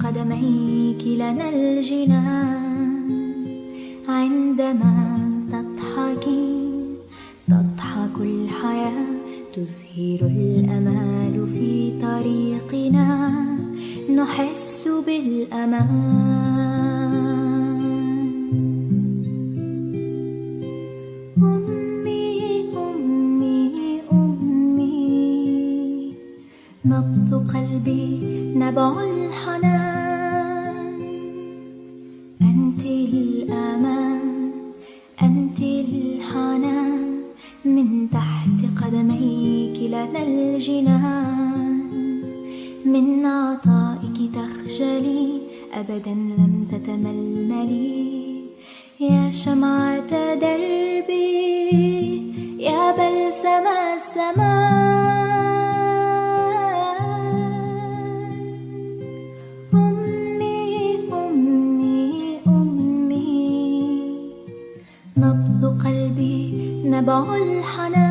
قدميك لنا الجنان. عندما تضحك الحياة، تزهر الأمال في طريقنا، نحس بالأمان. أمي أمي أمي، نبض قلبي نبع الحنان. أنت الأمان، أنت الحنان، من تحت قدميك لنا الجنان. من عطائك تخجلي، أبدا لم تتململي، يا شمعة دربي، يا بلسم الزمان. أمي أمي أمي، نبض قلبي نبع الحنان.